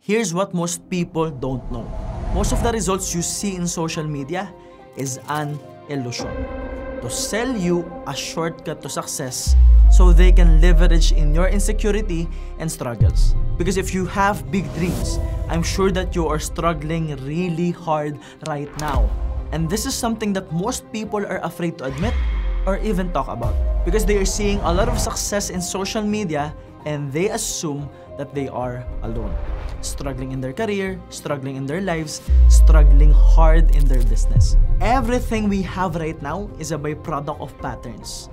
Here's what most people don't know. Most of the results you see in social media is an illusion. To sell you a shortcut to success so they can leverage in your insecurity and struggles. Because if you have big dreams, I'm sure that you are struggling really hard right now. And this is something that most people are afraid to admit or even talk about. Because they are seeing a lot of success in social media and they assume that they are alone. Struggling in their career, struggling in their lives, struggling hard in their business. Everything we have right now is a byproduct of patterns.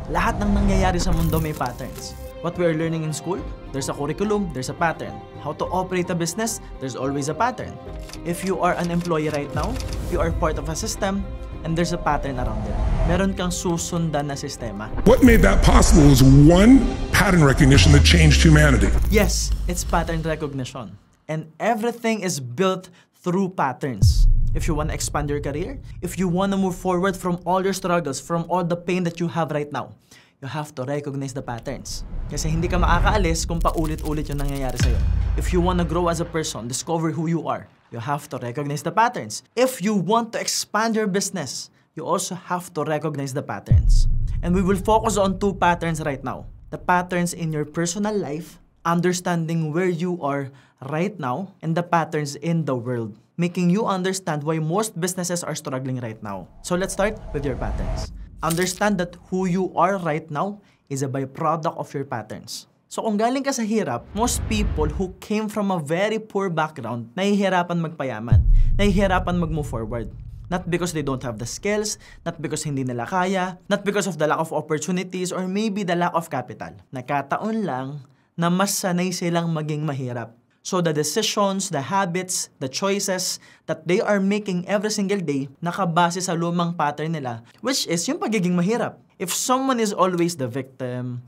Lahat ng nangyayari sa mundo may patterns. What we are learning in school, there's a curriculum, there's a pattern. How to operate a business, there's always a pattern. If you are an employee right now, you are part of a system, and there's a pattern around it. Meron kang susundan na sistema. What made that possible was one pattern recognition that changed humanity. Yes, it's pattern recognition. And everything is built through patterns. If you want to expand your career, if you want to move forward from all your struggles, from all the pain that you have right now, you have to recognize the patterns. Kasi hindi ka makakaalis kung paulit-ulit yung nangyayari sa'yo. If you want to grow as a person, discover who you are, you have to recognize the patterns. If you want to expand your business, you also have to recognize the patterns. And we will focus on two patterns right now. The patterns in your personal life, understanding where you are right now, and the patterns in the world, making you understand why most businesses are struggling right now. So let's start with your patterns. Understand that who you are right now is a byproduct of your patterns. So kung galing ka sa hirap, most people who came from a very poor background, nahihirapan magpayaman, nahihirapan mag-move forward. Not because they don't have the skills, not because hindi nila kaya, not because of the lack of opportunities, or maybe the lack of capital. Nagkataon lang na mas sanay silang maging mahirap. So the decisions, the habits, the choices that they are making every single day, nakabase sa lumang pattern nila, which is yung pagiging mahirap. If someone is always the victim,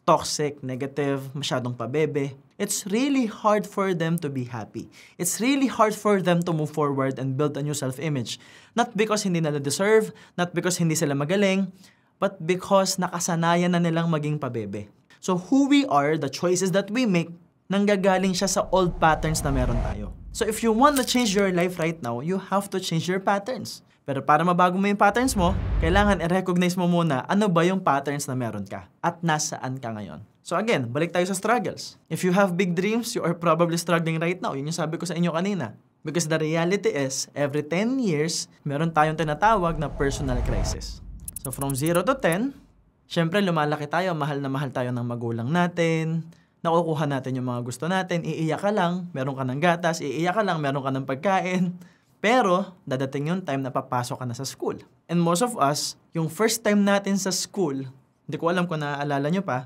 toxic, negative, masyadong pabebe, it's really hard for them to be happy. It's really hard for them to move forward and build a new self-image. Not because hindi nila deserve, not because hindi sila magaling, but because nakasanayan na nilang maging pabebe. So who we are, the choices that we make, nanggagaling siya sa old patterns na meron tayo. So if you want to change your life right now, you have to change your patterns. Pero para mabago mo yung patterns mo, kailangan i-recognize mo muna ano ba yung patterns na meron ka at nasaan ka ngayon. So again, balik tayo sa struggles. If you have big dreams, you are probably struggling right now. Yun yung sabi ko sa inyo kanina. Because the reality is, every 10 years, meron tayong tinatawag na personal crisis. So from 0 to 10, syempre lumalaki tayo, mahal na mahal tayo ng magulang natin, nakukuha natin yung mga gusto natin, iiyak ka lang, meron ka ng gatas, iiyak ka lang, meron ka ng pagkain. Pero, dadating yung time na papasok ka na sa school. And most of us, yung first time natin sa school, hindi ko alam kung naaalala nyo pa,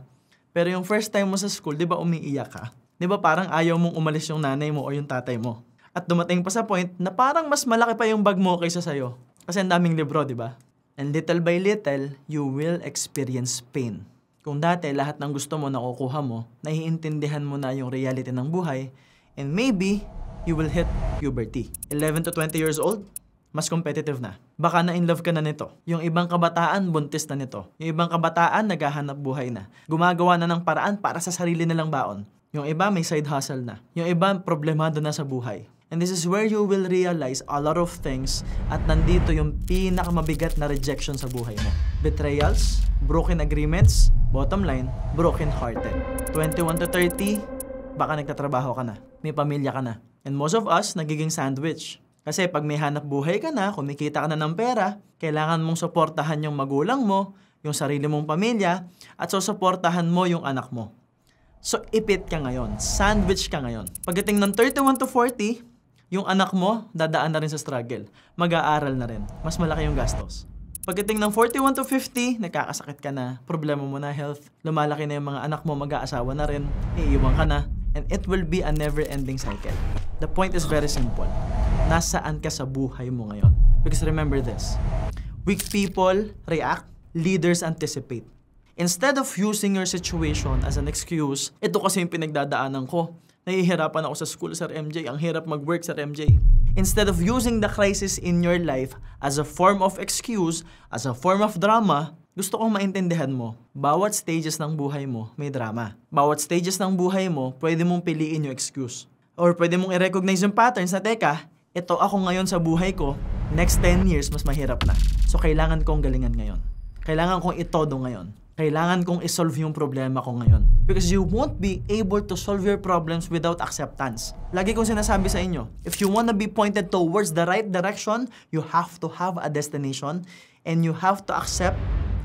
pero yung first time mo sa school, di ba umiiyak ka? Di ba parang ayaw mong umalis yung nanay mo o yung tatay mo? At dumating pa sa point na parang mas malaki pa yung bag mo kaysa sa'yo. Kasi ang daming libro, di ba? And little by little, you will experience pain. Kung dati lahat ng gusto mo nakukuha mo, naiintindihan mo na yung reality ng buhay, and maybe you will hit puberty. 11 to 20 years old, mas competitive na. Baka na-in-love ka na nito. Yung ibang kabataan, buntis na nito. Yung ibang kabataan, naghahanap buhay na. Gumagawa na ng paraan para sa sarili nilang baon. Yung iba, may side hustle na. Yung iba, problemado na sa buhay. And this is where you will realize a lot of things at nandito yung pinakamabigat na rejection sa buhay mo. Betrayals, broken agreements, bottom line, broken-hearted. 21 to 30, baka nagtatrabaho ka na, may pamilya ka na. And most of us, nagiging sandwich. Kasi pag may hanap buhay ka na, kumikita ka na ng pera, kailangan mong suportahan yung magulang mo, yung sarili mong pamilya, at susuportahan mo yung anak mo. So ipit ka ngayon, sandwich ka ngayon. Pagdating ng 31 to 40, yung anak mo, dadaan na rin sa struggle. Mag-aaral na rin. Mas malaki yung gastos. Pagdating ng 41 to 50, nakakasakit ka na, problema mo na health, lumalaki na yung mga anak mo, mag-aasawa na rin, iiwan ka na, and it will be a never-ending cycle. The point is very simple. Nasaan ka sa buhay mo ngayon? Because remember this, weak people react, leaders anticipate. Instead of using your situation as an excuse, ito kasi yung pinagdadaanan ko. Nahihirapan ako sa school, Sir MJ. Ang hirap mag-work, Sir MJ. Instead of using the crisis in your life as a form of excuse, as a form of drama, gusto kong maintindihan mo, bawat stages ng buhay mo may drama. Bawat stages ng buhay mo, pwede mong piliin yung excuse. Or pwede mong i-recognize yung patterns na, teka, ito ako ngayon sa buhay ko, next 10 years, mas mahirap na. So, kailangan kong galingan ngayon. Kailangan kong itodo ngayon. Kailangan kong isolve yung problema ko ngayon. Because you won't be able to solve your problems without acceptance. Lagi kong sinasabi sa inyo, if you wanna be pointed towards the right direction, you have to have a destination and you have to accept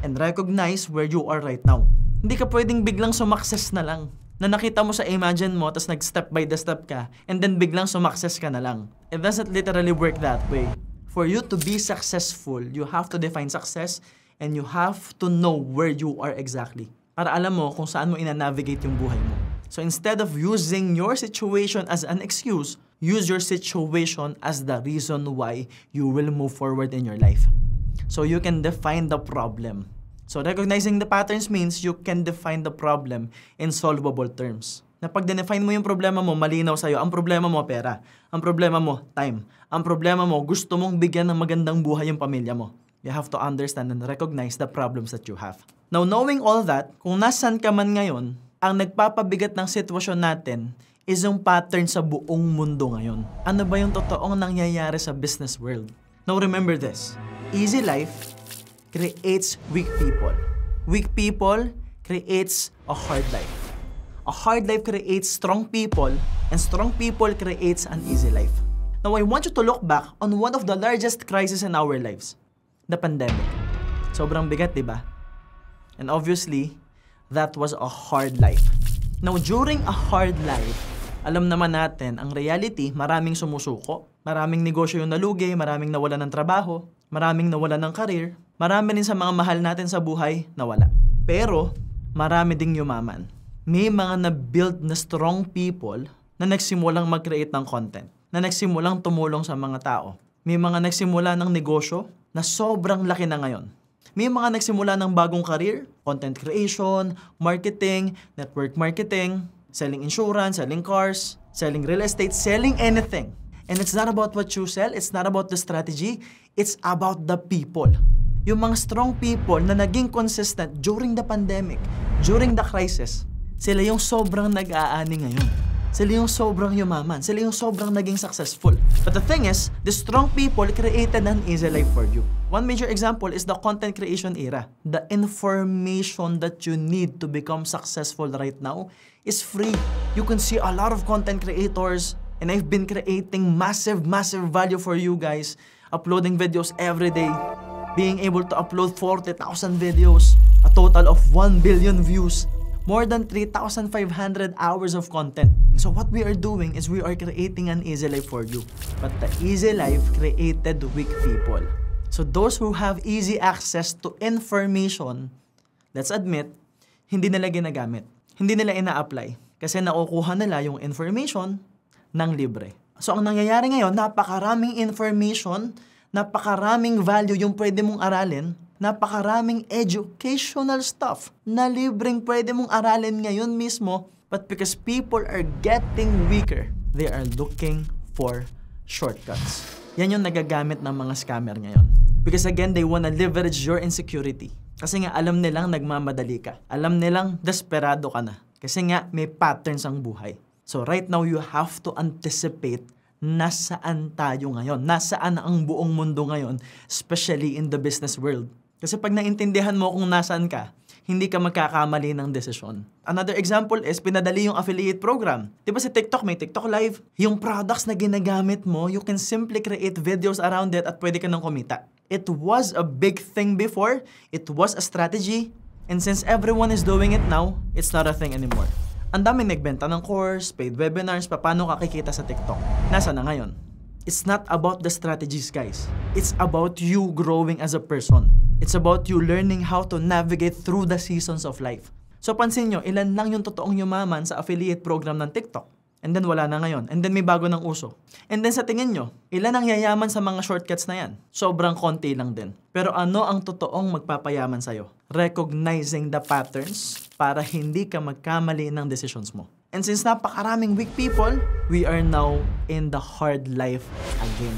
and recognize where you are right now. Hindi ka pwedeng biglang sumakses na lang. Na nakita mo sa imagine mo, tapos nag-step by the step ka, and then biglang sumakses ka na lang. It doesn't literally work that way. For you to be successful, you have to define success and you have to know where you are exactly. Para alam mo kung saan mo ina-navigate yung buhay mo. So instead of using your situation as an excuse, use your situation as the reason why you will move forward in your life. So you can define the problem. So recognizing the patterns means you can define the problem in solvable terms. Na pag define mo yung problema mo, malinaw sa'yo. Ang problema mo, pera. Ang problema mo, time. Ang problema mo, gusto mong bigyan ng magandang buhay yung pamilya mo. You have to understand and recognize the problems that you have. Now, knowing all that, kung nasan ka man ngayon, ang nagpapabigat ng sitwasyon natin is yung pattern sa buong mundo ngayon. Ano ba yung totoong nangyayari sa business world? Now, remember this. Easy life creates weak people. Weak people creates a hard life. A hard life creates strong people, and strong people creates an easy life. Now, I want you to look back on one of the largest crises in our lives. The pandemic. Sobrang bigat, di ba? And obviously, that was a hard life. Now, during a hard life, alam naman natin, ang reality, maraming sumusuko, maraming negosyo yung nalugi, maraming nawala ng trabaho, maraming nawala ng career, marami din sa mga mahal natin sa buhay, nawala. Pero, marami ding yumaman. May mga na-build na strong people na nagsimulang mag-create ng content, na nagsimulang tumulong sa mga tao. May mga nagsimula ng negosyo na sobrang laki na ngayon. May mga nagsimula ng bagong career, content creation, marketing, network marketing, selling insurance, selling cars, selling real estate, selling anything. And it's not about what you sell, it's not about the strategy, it's about the people. Yung mga strong people na naging consistent during the pandemic, during the crisis, sila yung sobrang nag-aani ngayon. Sila yung sobrang yumaman. Sila yung sobrang naging successful. But the thing is, the strong people created an easy life for you. One major example is the content creation era. The information that you need to become successful right now is free. You can see a lot of content creators, and I've been creating massive value for you guys. Uploading videos every day. Being able to upload 40,000 videos. A total of 1 billion views. More than 3,500 hours of content. So what we are doing is we are creating an easy life for you. But the easy life created weak people. So those who have easy access to information, let's admit, hindi nila ginagamit. Hindi nila ina-apply. Kasi nakukuha nila yung information ng libre. So ang nangyayari ngayon, napakaraming information, napakaraming value yung pwede mong aralin, napakaraming educational stuff na libreng pwede mong aralin ngayon mismo, but because people are getting weaker, they are looking for shortcuts. Yan yung nagagamit ng mga scammer ngayon. Because again, they wanna leverage your insecurity. Kasi nga alam nilang nagmamadali ka. Alam nilang desperado ka na. Kasi nga may patterns ang buhay. So right now, you have to anticipate nasaan tayo ngayon. Nasaan ang buong mundo ngayon, especially in the business world. Kasi pag naintindihan mo kung nasaan ka, hindi ka magkakamali ng desisyon. Another example is pinadali yung affiliate program. Diba si TikTok, may TikTok Live? Yung products na ginagamit mo, you can simply create videos around it at pwede ka nang kumita. It was a big thing before, it was a strategy, and since everyone is doing it now, it's not a thing anymore. Ang daming nagbenta ng course, paid webinars, paano kakikita sa TikTok. Nasa na ngayon? It's not about the strategies, guys. It's about you growing as a person. It's about you learning how to navigate through the seasons of life. So pansin nyo, ilan lang yung totoong yumaman sa affiliate program ng TikTok. And then wala na ngayon. And then may bago ng uso. And then sa tingin nyo, ilan ang yayaman sa mga shortcuts na yan? Sobrang konti lang din. Pero ano ang totoong magpapayaman sa'yo? Recognizing the patterns para hindi ka magkamali ng decisions mo. And since napakaraming weak people, we are now in the hard life again.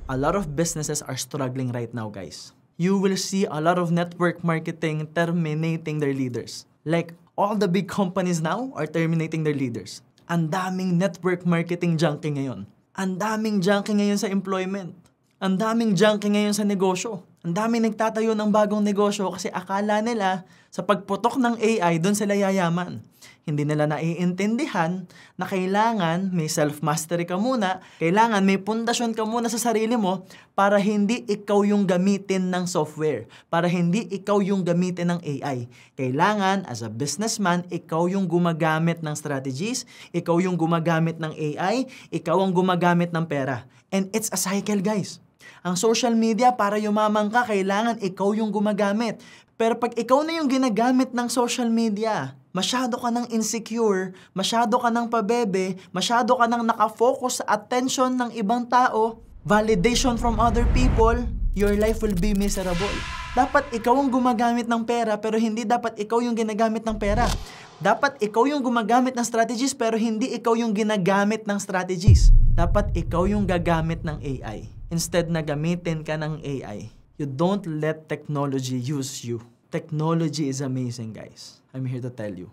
A lot of businesses are struggling right now, guys. You will see a lot of network marketing terminating their leaders. Like, all the big companies now are terminating their leaders. Ang daming network marketing junkie ngayon. Ang daming junkie ngayon sa employment. Ang daming junkie ngayon sa negosyo. Ang daming nagtatayo ng bagong negosyo kasi akala nila sa pagputok ng AI, doon sila yayaman. Hindi nila naiintindihan na kailangan may self-mastery ka muna, kailangan may pundasyon ka muna sa sarili mo para hindi ikaw yung gamitin ng software, para hindi ikaw yung gamitin ng AI. Kailangan, as a businessman, ikaw yung gumagamit ng strategies, ikaw yung gumagamit ng AI, ikaw ang gumagamit ng pera. And it's a cycle, guys. Ang social media, para yumaman ka, kailangan ikaw yung gumagamit. Pero pag ikaw na yung ginagamit ng social media, masyado ka nang insecure, masyado ka nang pabebe, masyado ka nang nakafocus sa attention ng ibang tao, validation from other people, your life will be miserable. Dapat ikaw ang gumagamit ng pera, pero hindi dapat ikaw yung ginagamit ng pera. Dapat ikaw yung gumagamit ng strategies, pero hindi ikaw yung ginagamit ng strategies. Dapat ikaw yung gagamit ng AI. Instead na gamitin ka ng AI. You don't let technology use you. Technology is amazing, guys. I'm here to tell you.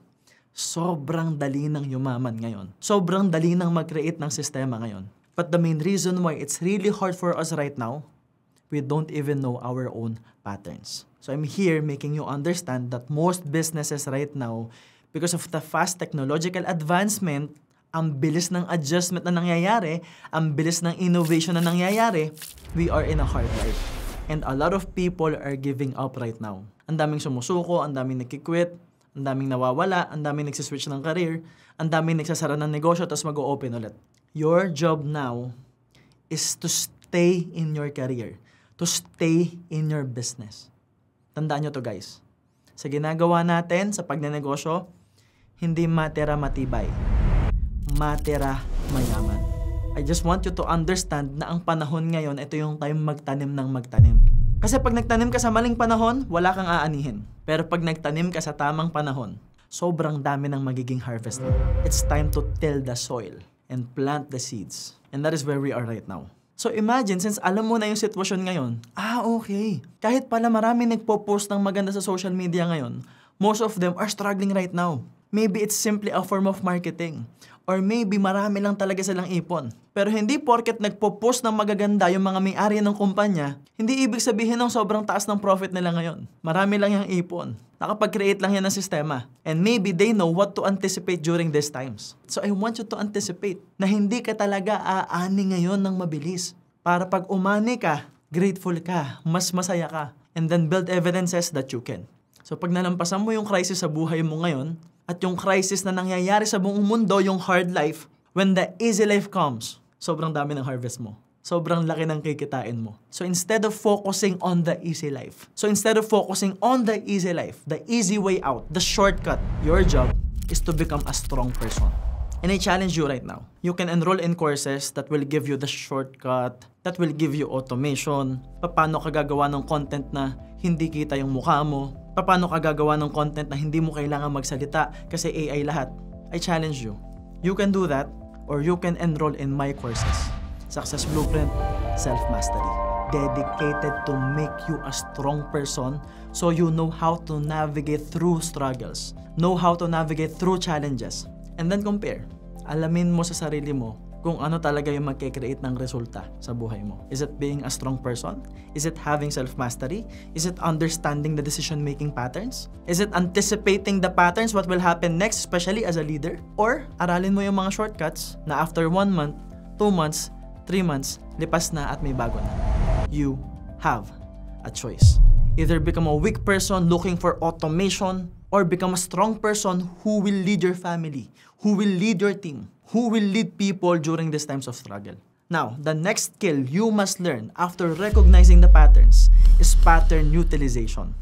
Sobrang dali ng yumaman ngayon. Sobrang dali ng mag-create ng sistema ngayon. But the main reason why it's really hard for us right now, we don't even know our own patterns. So I'm here making you understand that most businesses right now, because of the fast technological advancement, ang bilis ng adjustment na nangyayari, ang bilis ng innovation na nangyayari, we are in a hard life. And a lot of people are giving up right now. Ang daming sumusuko, ang daming nagkikwit, ang daming nawawala, ang daming nagsiswitch ng career, ang daming nagsasara ng negosyo, tapos mag-o-open ulit. Your job now is to stay in your career, to stay in your business. Tandaan nyo to, guys. Sa ginagawa natin sa pagnenegosyo, hindi matera matibay, matera mayaman. I just want you to understand na ang panahon ngayon, ito yung time magtanim ng magtanim. Kasi pag nagtanim ka sa maling panahon, wala kang aanihin. Pero pag nagtanim ka sa tamang panahon, sobrang dami ng magiging harvest mo. It's time to till the soil and plant the seeds. And that is where we are right now. So imagine, since alam mo na yung sitwasyon ngayon, okay. Kahit pala marami nagpo-post ng maganda sa social media ngayon, most of them are struggling right now. Maybe it's simply a form of marketing. Or maybe marami lang talaga silang ipon. Pero hindi porket nagpo-post ng magaganda yung mga may-ari ng kumpanya, hindi ibig sabihin ng sobrang taas ng profit nila ngayon. Marami lang yung ipon. Nakapag-create lang yan ng sistema. And maybe they know what to anticipate during these times. So I want you to anticipate na hindi ka talaga aani ngayon ng mabilis. Para pag umani ka, grateful ka, mas masaya ka. And then build evidences that you can. So pag nalampasan mo yung crisis sa buhay mo ngayon, at yung crisis na nangyayari sa buong mundo, yung hard life, when the easy life comes, sobrang dami ng harvest mo. Sobrang laki ng kikitain mo. So instead of focusing on the easy life, the easy way out, the shortcut, your job is to become a strong person. And I challenge you right now. You can enroll in courses that will give you the shortcut, that will give you automation, paano ka gagawa ng content na hindi kita yung mukha mo, paano ka gagawa ng content na hindi mo kailangan magsalita kasi AI lahat. I challenge you. You can do that or you can enroll in my courses. Success Blueprint, Self-Mastery. Dedicated to make you a strong person so you know how to navigate through struggles, know how to navigate through challenges, and then compare. Alamin mo sa sarili mo kung ano talaga yung magkikreate ng resulta sa buhay mo. Is it being a strong person? Is it having self-mastery? Is it understanding the decision-making patterns? Is it anticipating the patterns, what will happen next, especially as a leader? Or aralin mo yung mga shortcuts na after 1 month, 2 months, 3 months, lipas na at may bago na. You have a choice. Either become a weak person looking for automation or become a strong person who will lead your family, who will lead your team, who will lead people during these times of struggle. Now, the next skill you must learn after recognizing the patterns is pattern utilization.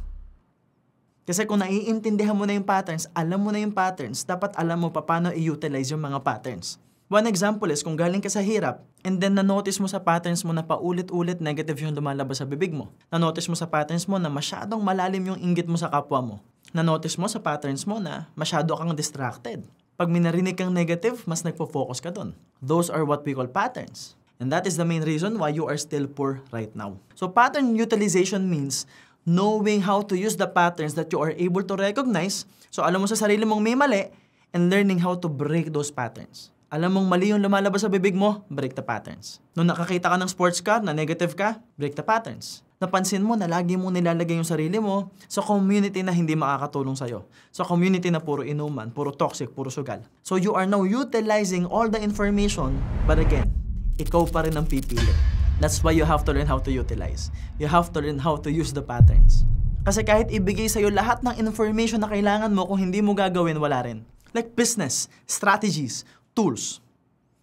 Kasi kung naiintindihan mo na yung patterns, alam mo na yung patterns, dapat alam mo paano i-utilize yung mga patterns. One example is kung galing ka sa hirap and then na-notice mo sa patterns mo na paulit-ulit negative yung lumalabas sa bibig mo. Na-notice mo sa patterns mo na masyadong malalim yung inggit mo sa kapwa mo. Na-notice mo sa patterns mo na masyado kang distracted. Pag may narinig kang negative, mas nagpo-focus ka dun. Those are what we call patterns. And that is the main reason why you are still poor right now. So pattern utilization means knowing how to use the patterns that you are able to recognize. So alam mo sa sarili mong may mali, and learning how to break those patterns. Alam mong mali yung lumalabas sa bibig mo, break the patterns. Nung nakakita ka ng sports car na negative ka, break the patterns. Napansin mo na lagi mong nilalagay yung sarili mo sa community na hindi makakatulong sa'yo. Sa community na puro inuman, puro toxic, puro sugal. So you are now utilizing all the information, but again, ikaw pa rin ang pipili. That's why you have to learn how to utilize. You have to learn how to use the patterns. Kasi kahit ibigay sa'yo lahat ng information na kailangan mo, kung hindi mo gagawin, wala rin. Like business, strategies, tools,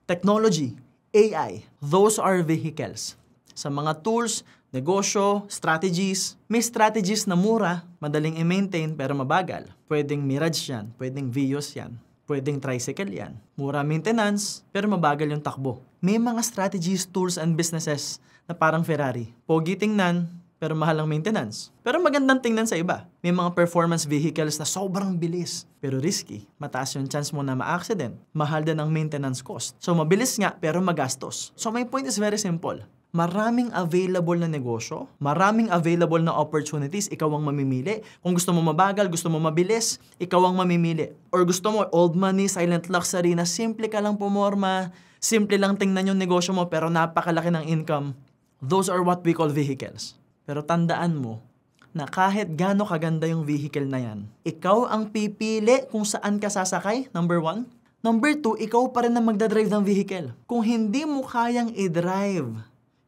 technology, AI, those are vehicles. Sa mga tools, negosyo, strategies, may strategies na mura, madaling i-maintain pero mabagal. Pwedeng Mirage yan, pwedeng Vios yan, pwedeng Tricycle yan. Mura maintenance pero mabagal yung takbo. May mga strategies, tools, and businesses na parang Ferrari. Pogi tingnan, pero mahal ang maintenance. Pero magandang tingnan sa iba. May mga performance vehicles na sobrang bilis, pero risky. Mataas yung chance mo na ma-accident. Mahal din ang maintenance cost. So mabilis nga, pero magastos. So my point is very simple. Maraming available na negosyo, maraming available na opportunities, ikaw ang mamimili. Kung gusto mo mabagal, gusto mo mabilis, ikaw ang mamimili. Or gusto mo old money, silent luxury na simple ka lang pumorma, simple lang tingnan yung negosyo mo pero napakalaki ng income. Those are what we call vehicles. Pero tandaan mo na kahit gaano kaganda yung vehicle na yan, ikaw ang pipili kung saan ka sasakay, number 1. Number 2, ikaw pa rin ang magdadrive ng vehicle. Kung hindi mo kayang i-drive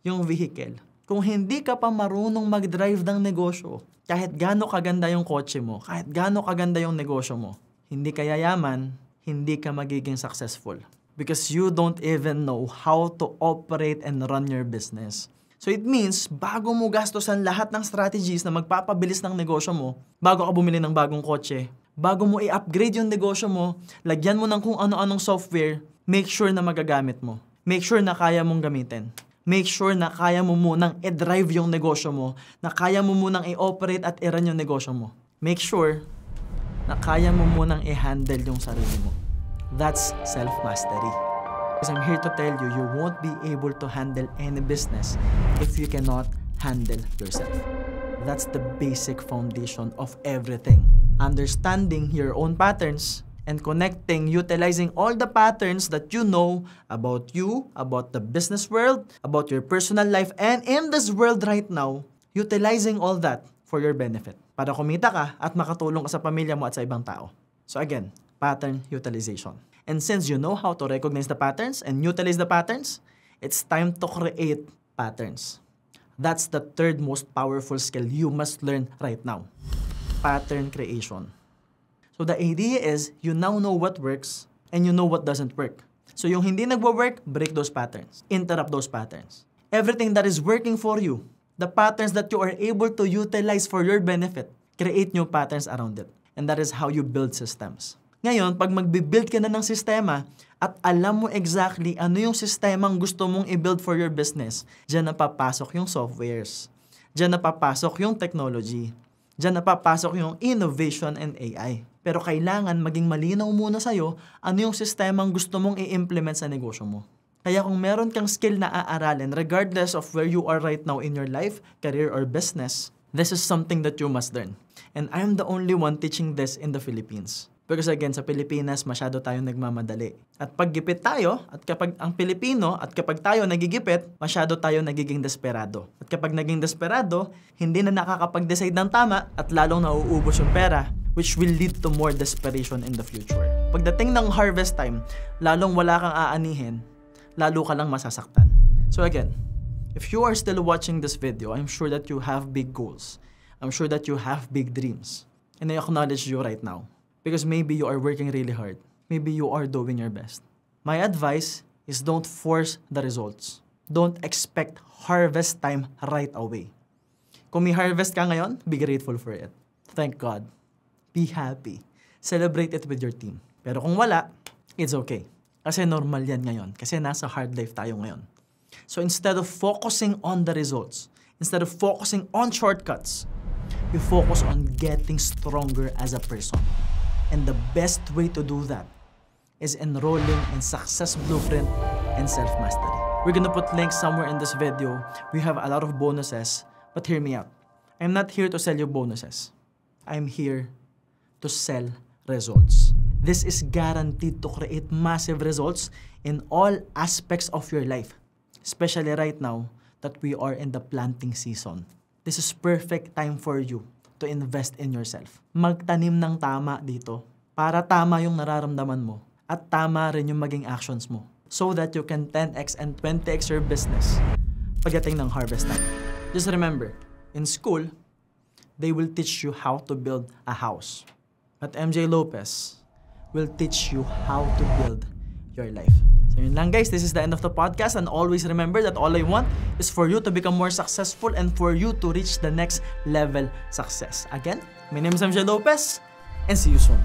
yung vehicle, kung hindi ka pa marunong mag-drive ng negosyo, kahit gaano kaganda yung kotse mo, kahit gaano kaganda yung negosyo mo, hindi ka yayaman, hindi ka magiging successful. Because you don't even know how to operate and run your business. So it means, bago mo gastosan lahat ng strategies na magpapabilis ng negosyo mo, bago ka bumili ng bagong kotse, bago mo i-upgrade yung negosyo mo, lagyan mo ng kung ano-anong software, make sure na magagamit mo. Make sure na kaya mong gamitin. Make sure na kaya mo munang i-drive yung negosyo mo, na kaya mo munang i-operate at i-run yung negosyo mo. Make sure na kaya mo munang i-handle yung sarili mo. That's self-mastery. Because I'm here to tell you, you won't be able to handle any business if you cannot handle yourself. That's the basic foundation of everything. Understanding your own patterns and connecting, utilizing all the patterns that you know about you, about the business world, about your personal life, and in this world right now, utilizing all that for your benefit. Para kumita ka at makatulong ka sa pamilya mo at sa ibang tao. So again, pattern utilization. And since you know how to recognize the patterns and utilize the patterns, it's time to create patterns. That's the third most powerful skill you must learn right now. Pattern creation. So the idea is, you now know what works and you know what doesn't work. So yung hindi nagwo-work, break those patterns. Interrupt those patterns. Everything that is working for you, the patterns that you are able to utilize for your benefit, create new patterns around it. And that is how you build systems. Ngayon, pag magbibuild ka na ng sistema at alam mo exactly ano yung sistemang gusto mong i-build for your business, dyan napapasok yung softwares. Dyan napapasok yung technology. Dyan napapasok yung innovation and AI. Pero kailangan maging malinaw muna sa'yo ano yung sistemang gusto mong i-implement sa negosyo mo. Kaya kung meron kang skill na aaralin, regardless of where you are right now in your life, career, or business, this is something that you must learn. And I'm the only one teaching this in the Philippines. Because again, sa Pilipinas, masyado tayong nagmamadali. At paggipit tayo, at kapag ang Pilipino, at kapag tayo nagigipit, masyado tayo nagiging desperado. At kapag naging desperado, hindi na nakakapag-decide ng tama at lalong nauubos yung pera, which will lead to more desperation in the future. Pagdating ng harvest time, lalong wala kang aanihin, lalo ka lang masasaktan. So again, if you are still watching this video, I'm sure that you have big goals. I'm sure that you have big dreams. And I acknowledge you right now. Because maybe you are working really hard. Maybe you are doing your best. My advice is don't force the results. Don't expect harvest time right away. Kung may harvest ka ngayon, be grateful for it. Thank God. Be happy. Celebrate it with your team. Pero kung wala, it's okay. Kasi normal yan ngayon. Kasi nasa hard life tayo ngayon. So instead of focusing on the results, instead of focusing on shortcuts, you focus on getting stronger as a person. And the best way to do that is enrolling in Success Blueprint and Self-Mastery. We're gonna put links somewhere in this video. We have a lot of bonuses, but hear me out. I'm not here to sell you bonuses. I'm here to sell results. This is guaranteed to create massive results in all aspects of your life, especially right now that we are in the planting season. This is perfect time for you to invest in yourself. Magtanim ng tama dito para tama yung nararamdaman mo at tama rin yung maging actions mo so that you can 10x and 20x your business pagdating ng harvest time. Just remember, in school, they will teach you how to build a house. But MJ Lopez will teach you how to build your life. So yun lang guys, this is the end of the podcast, and always remember that all I want is for you to become more successful and for you to reach the next level success. Again, my name is MJ Lopez, and see you soon.